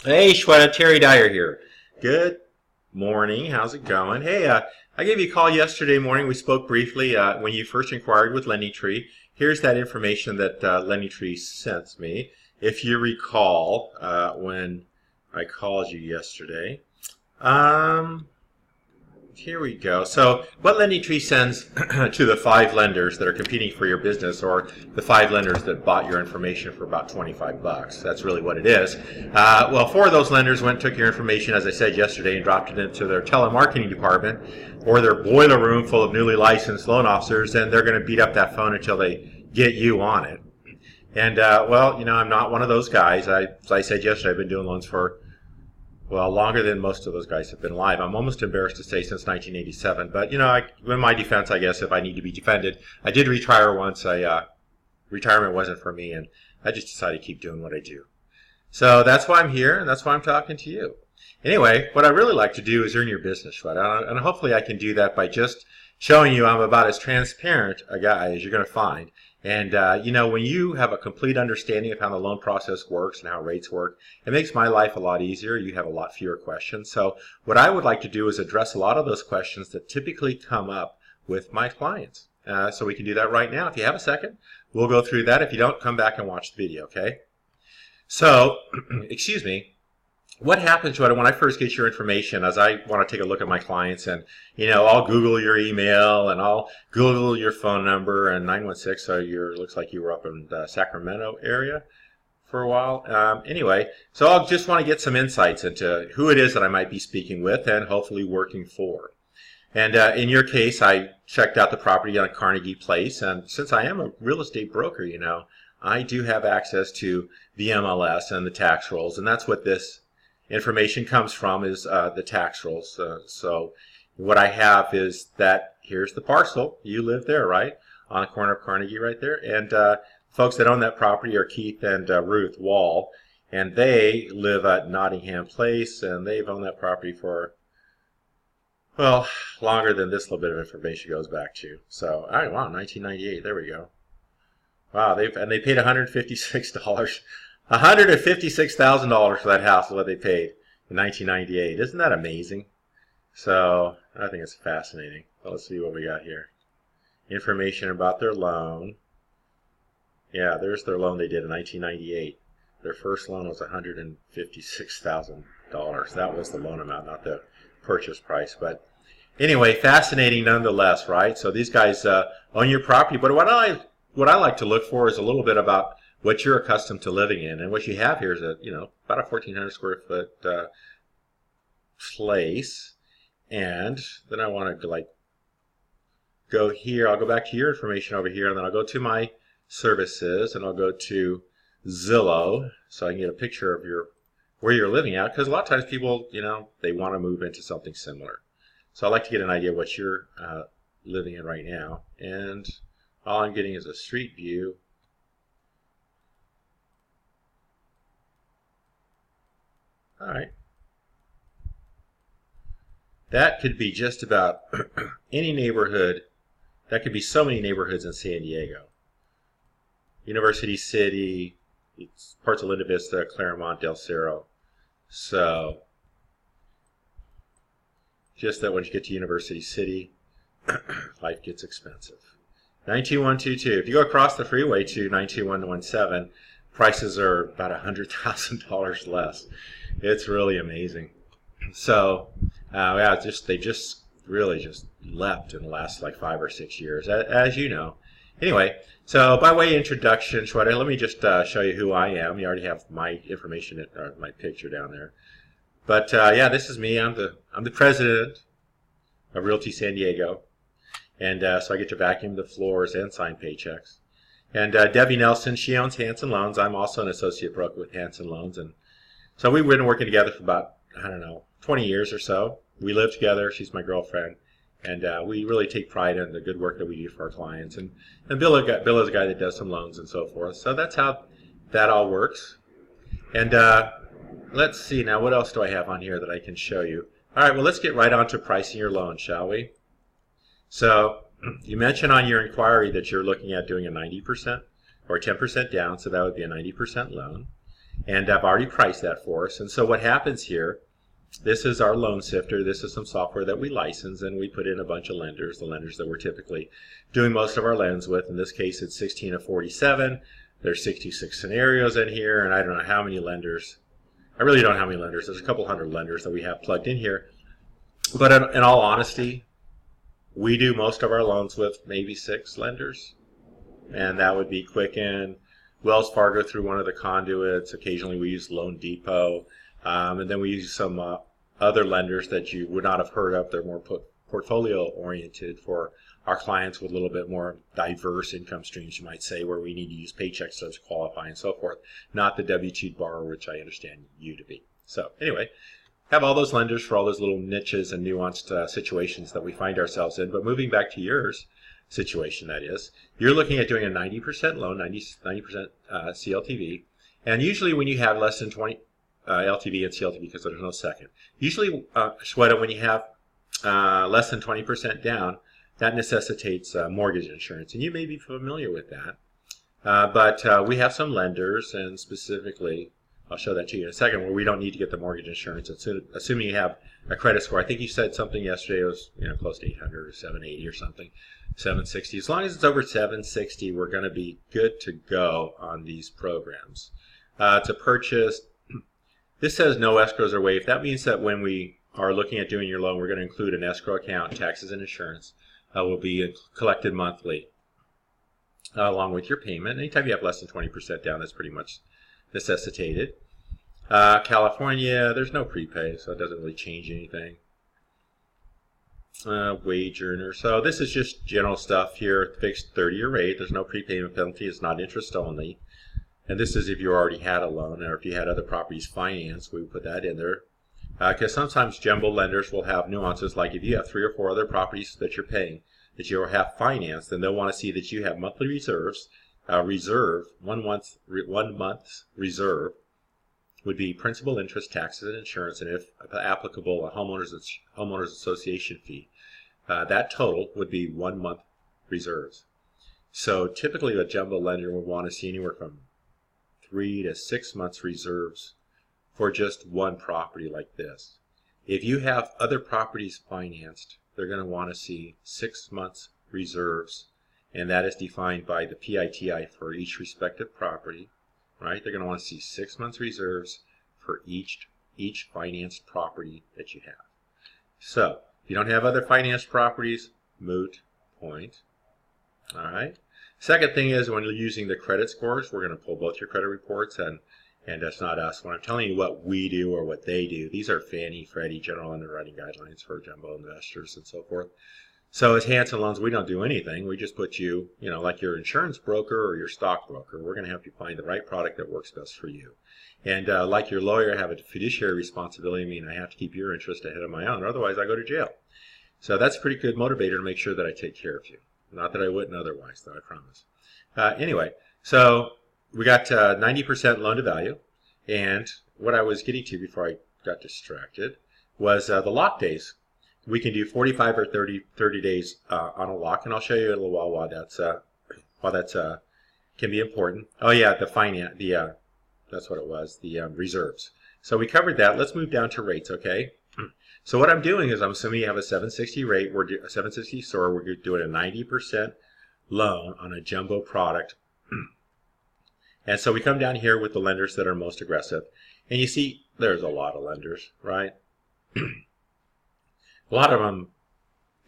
Hey, Shweta, Terry Dyer here. Good morning. How's it going? Hey, I gave you a call yesterday morning. We spoke briefly when you first inquired with LendingTree. Here's that information that LendingTree sent me. If you recall, when I called you yesterday. Um, Here we go. So what LendingTree sends to the 5 lenders that are competing for your business, or the 5 lenders that bought your information for about 25 bucks. That's really what it is. Well, 4 of those lenders went and took your information, as I said yesterday, and dropped it into their telemarketing department or their boiler room full of newly licensed loan officers, and they're going to beat up that phone until they get you on it. And, well, I'm not one of those guys. As I said yesterday, I've been doing loans for longer than most of those guys have been alive. I'm almost embarrassed to say since 1987. But, in my defense, I guess, if I need to be defended, I did retire once. Retirement wasn't for me, and I just decided to keep doing what I do. So that's why I'm here, and that's why I'm talking to you. Anyway, what I really like to do is earn your business, right? And hopefully I can do that by just showing you I'm about as transparent a guy as you're going to find. And, when you have a complete understanding of how the loan process works and how rates work, it makes my life a lot easier. You have a lot fewer questions. So what I would like to do is address a lot of those questions that typically come up with my clients. So we can do that right now. If you have a second, we'll go through that. If you don't, come back and watch the video, okay? So, excuse me. What happens when I first get your information, as I want to take a look at my clients, and I'll Google your email and I'll Google your phone number, and 916. So looks like you were up in the Sacramento area for a while. Anyway, so I'll just want to get some insights into who it is that I might be speaking with and hopefully working for. And in your case, I checked out the property on Carnegie Place, and since I am a real estate broker, I do have access to the MLS and the tax rolls, and that's what this information comes from, is the tax rolls. So what I have is that here's the parcel. You live there, right? On the corner of Carnegie right there. And folks that own that property are Keith and Ruth Wall. And they live at Nottingham Place, and they've owned that property for, well, longer than this little bit of information goes back to. So, all right, wow, 1998. There we go. Wow, they paid $156. $156,000 for that house is what they paid in 1998. Isn't that amazing? So I think it's fascinating. Well, let's see what we got here. Information about their loan. Yeah, there's their loan they did in 1998. Their first loan was $156,000. That was the loan amount, not the purchase price. But anyway, fascinating nonetheless, right? So these guys own your property. But what I like to look for is a little bit about what you're accustomed to living in. And what you have here is about a 1,400 square foot place. And then I want to go here. I'll go back to your information over here, and then I'll go to my services, and I'll go to Zillow, so I can get a picture of where you're living at, because a lot of times people, they want to move into something similar. So I like to get an idea of what you're living in right now. And all I'm getting is a street view. All right. That could be just about any neighborhood. That could be so many neighborhoods in San Diego. University City, parts of Linda Vista, Claremont, Del Cerro. So, just that once you get to University City, life gets expensive. 92122. If you go across the freeway to 92117, prices are about $100,000 less. It's really amazing. So, yeah, they just really just leapt in the last 5 or 6 years, as you know. Anyway, so by way of introduction, Shweta, let me just show you who I am. You already have my information, my picture down there. But yeah, this is me. I'm the president of Realty San Diego, and so I get to vacuum the floors and sign paychecks. And Debbie Nelson, she owns Hanson Loans. I'm also an associate broker with Hanson Loans, and so we've been working together for about, 20 years or so. We live together. She's my girlfriend. And we really take pride in the good work that we do for our clients. And Bill is a guy that does some loans and so forth. So that's how that all works. And let's see now, what else do I have on here that I can show you? All right, well, let's get right on to pricing your loan, shall we? So you mentioned on your inquiry that you're looking at doing a 90% or 10% down, so that would be a 90% loan. And I've already priced that for us. And so what happens here, this is our loan sifter. This is some software that we license, and we put in a bunch of lenders, the lenders that we're typically doing most of our loans with. In this case, it's 16 of 47. There's 66 scenarios in here, and I don't know how many lenders. I really don't know how many lenders. There's a couple hundred lenders that we have plugged in here. But in all honesty, we do most of our loans with maybe 6 lenders, and that would be Quicken, Wells Fargo through one of the conduits. Occasionally we use Loan Depot, and then we use some other lenders that you would not have heard of. They're more portfolio oriented for our clients with a little bit more diverse income streams, you might say, where we need to use paychecks to qualify and so forth, not the W-2 borrower, which I understand you to be. So anyway, have all those lenders for all those little niches and nuanced situations that we find ourselves in. But moving back to yours situation, that is, you're looking at doing a 90% loan, 90% CLTV, and usually when you have less than 20 LTV and CLTV, because there's no second, usually, Shweta, when you have less than 20% down, that necessitates mortgage insurance, and you may be familiar with that. But we have some lenders, and specifically, I'll show that to you in a second, where we don't need to get the mortgage insurance, assuming you have a credit score. I think you said something yesterday, it was close to 800 or 780 or something, 760. As long as it's over 760, we're going to be good to go on these programs. To purchase, this says no escrows are waived. That means that when we are looking at doing your loan, we're going to include an escrow account, taxes and insurance will be collected monthly along with your payment. Anytime you have less than 20% down, that's pretty much necessitated. California, there's no prepay, so it doesn't really change anything. Wage earner. So this is just general stuff here. Fixed 30-year rate. There's no prepayment penalty. It's not interest only. And this is if you already had a loan, or if you had other properties financed, we would put that in there. Because sometimes jumbo lenders will have nuances, like if you have 3 or 4 other properties that you're paying, that you have financed, then they'll want to see that you have monthly reserves. One month's reserve would be principal, interest, taxes, and insurance, and if applicable, a homeowners association fee. That total would be 1 month reserves. So typically a jumbo lender would want to see anywhere from 3 to 6 months reserves for just one property like this. If you have other properties financed, they're going to want to see 6 months reserves, and that is defined by the PITI for each respective property, right? They're going to want to see 6 months reserves for each financed property that you have. So if you don't have other financed properties, moot point. All right. Second thing is, when you're using the credit scores, we're going to pull both your credit reports, and that's not us. When I'm telling you what we do or what they do, these are Fannie, Freddie, general underwriting guidelines for jumbo investors and so forth. So as Hanson Loans, we don't do anything. We just put you, like your insurance broker or your stock broker. We're going to help you find the right product that works best for you. And like your lawyer, I have a fiduciary responsibility. I mean, I have to keep your interest ahead of my own, or otherwise I go to jail. So that's a pretty good motivator to make sure that I take care of you. Not that I wouldn't otherwise, though, I promise. Anyway, so we got 90% loan to value. And what I was getting to before I got distracted was the lock days. We can do 45 or 30 days on a lock, and I'll show you in a little while why that's can be important. Oh yeah, that's what it was, the reserves. So we covered that. Let's move down to rates, okay? So what I'm doing is I'm assuming you have a 760 rate, a 760 SOAR. We're doing a 90% loan on a jumbo product. And so we come down here with the lenders that are most aggressive. And you see there's a lot of lenders, right? A lot of them,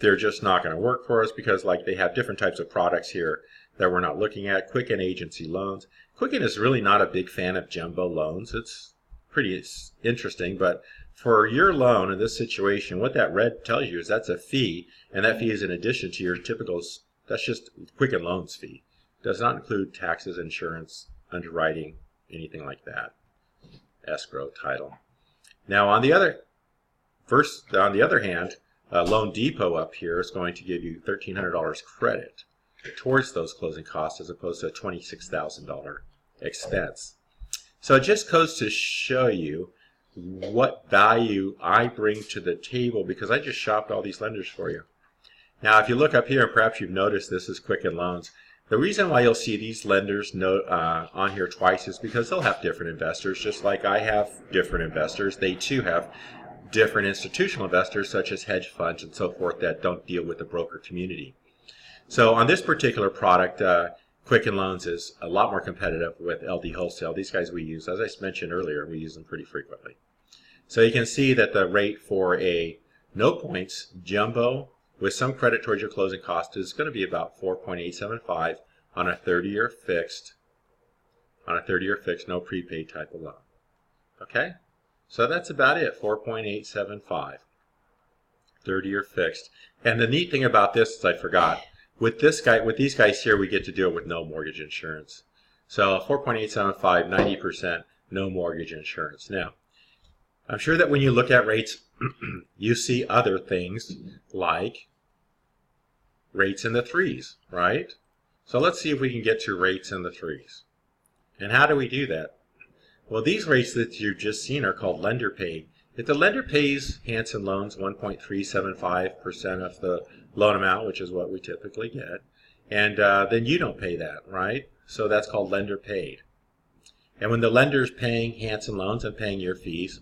they're just not going to work for us because they have different types of products here that we're not looking at. Quicken agency loans. Quicken is really not a big fan of jumbo loans. It's pretty interesting, but for your loan in this situation, what that red tells you is that's a fee, and that fee is in addition to your typical, that's just Quicken Loans fee. It does not include taxes, insurance, underwriting, anything like that. Escrow, title. Now on the other hand, Loan Depot up here is going to give you $1,300 credit towards those closing costs as opposed to a $26,000 expense. So it just goes to show you what value I bring to the table because I just shopped all these lenders for you. Now if you look up here, and perhaps you've noticed this is Quicken Loans, The reason why you'll see these lenders on here twice is because they'll have different investors, just like I have different investors. They too have different institutional investors, such as hedge funds and so forth, that don't deal with the broker community. So on this particular product, Quicken Loans is a lot more competitive with LD Wholesale. These guys we use, as I mentioned earlier, we use them pretty frequently. So you can see that the rate for a no points jumbo with some credit towards your closing cost is going to be about 4.875 on a 30-year fixed, no prepaid type of loan. Okay, so that's about it, 4.875, 30-year fixed. And the neat thing about this is I forgot. With these guys here, we get to do it with no mortgage insurance. So 4.875, 90%, no mortgage insurance. Now, I'm sure that when you look at rates, you see other things like rates in the threes, right? So let's see if we can get to rates in the threes. And how do we do that? Well, these rates that you've just seen are called lender paid. If the lender pays Hanson Loans 1.375% of the loan amount, which is what we typically get, and then you don't pay that, right? So that's called lender paid. And when the lender's paying Hanson Loans and paying your fees,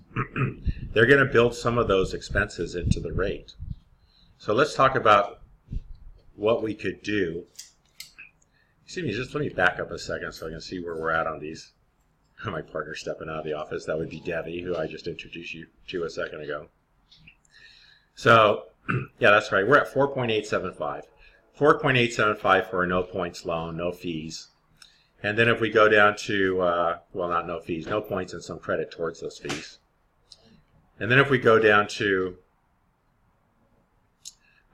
they're going to build some of those expenses into the rate. So let's talk about what we could do. Excuse me, just let me back up a second so I can see where we're at on these. My partner's stepping out of the office. That would be Debbie, who I just introduced you to a second ago. So, yeah, that's right. We're at 4.875. 4.875 for a no points loan, no fees. And then if we go down to, well, not no fees, no points and some credit towards those fees. And then if we go down to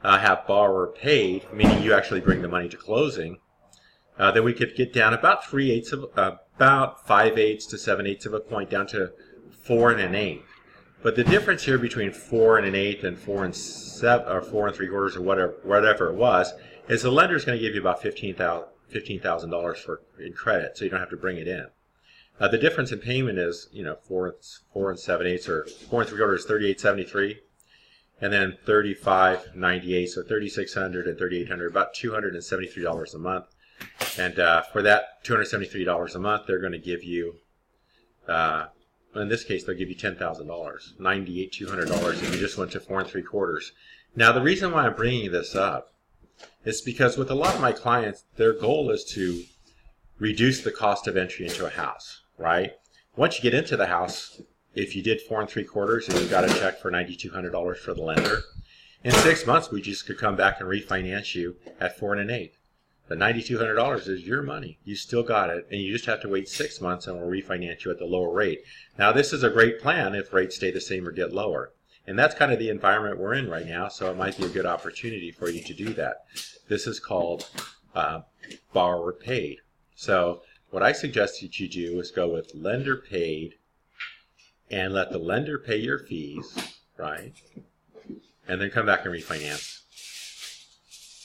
have borrower paid, meaning you actually bring the money to closing, then we could get down about 5/8 to 7/8 of a point down to 4 1/8. But the difference here between 4 1/8 and 4 7 or 4 3/4 or whatever it was is the lender is going to give you about $15,000 in credit, so you don't have to bring it in. The difference in payment is 4 7/8 or 4 3/4 is 38.73, and then 35.98, so 3,600 and 3,800, about $273 a month. And for that $273 a month, they're going to give you, in this case, they'll give you $10,000, $98,200 if you just went to 4 3/4. Now, the reason why I'm bringing this up is because with a lot of my clients, their goal is to reduce the cost of entry into a house, right? Once you get into the house, if you did 4 3/4 and you got a check for $9,200 for the lender, in 6 months, we just could come back and refinance you at 4 1/8. The $9,200 is your money. You still got it, and you just have to wait 6 months and we'll refinance you at the lower rate. Now, this is a great plan if rates stay the same or get lower. And that's kind of the environment we're in right now, so it might be a good opportunity for you to do that. This is called borrower paid. So what I suggest that you do is go with lender paid and let the lender pay your fees, right? And then come back and refinance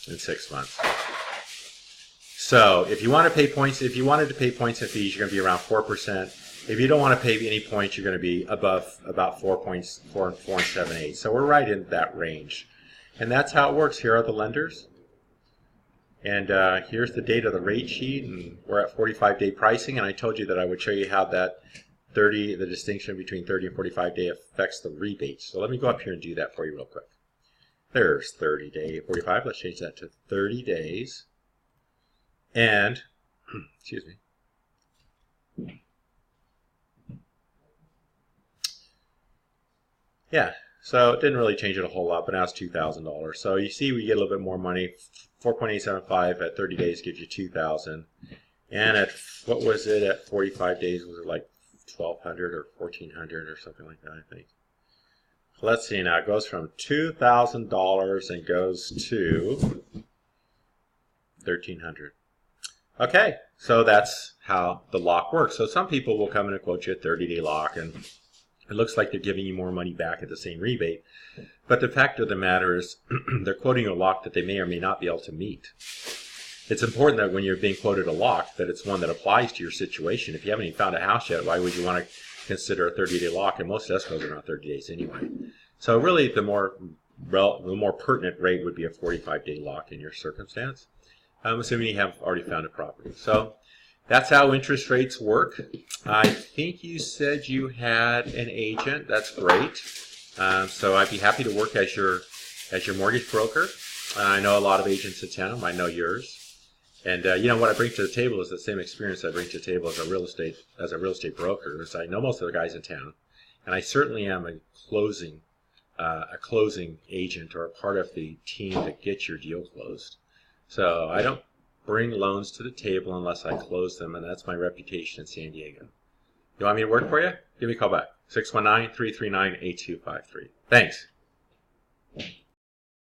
in 6 months. So if you want to pay points, if you wanted to pay points and fees, you're going to be around 4%. If you don't want to pay any points, you're going to be above about 4 points, 4 7/8. So we're right in that range. And that's how it works. Here are the lenders. And here's the date of the rate sheet. And we're at 45-day pricing. And I told you that I would show you how that the distinction between 30 and 45-day affects the rebates. So let me go up here and do that for you real quick. There's 30-day, 45. Let's change that to 30 days. And, excuse me. Yeah, so it didn't really change it a whole lot, but now it's $2,000. So you see we get a little bit more money. 4.875 at 30 days gives you $2,000. And at, what was it, at 45 days, was it like $1,200 or $1,400 or something like that, I think. So let's see now, it goes from $2,000 and goes to $1,300. Okay, so that's how the lock works. So some people will come in and quote you a 30-day lock, and it looks like they're giving you more money back at the same rebate. But the fact of the matter is they're quoting you a lock that they may or may not be able to meet. It's important that when you're being quoted a lock, that it's one that applies to your situation. If you haven't even found a house yet, why would you want to consider a 30-day lock? And most escrows are not 30 days anyway. So really the more pertinent rate would be a 45-day lock in your circumstance. I'm assuming you have already found a property. So that's how interest rates work. I think you said you had an agent. That's great. So I'd be happy to work as your mortgage broker. I know a lot of agents in town. I know yours. And you know what I bring to the table is the same experience I bring to the table as a real estate broker. Is I know most of the guys in town, and I certainly am a closing agent or a part of the team that gets your deal closed. So I don't bring loans to the table unless I close them, and that's my reputation in San Diego. You want me to work for you? Give me a call back. 619-339-8253. Thanks.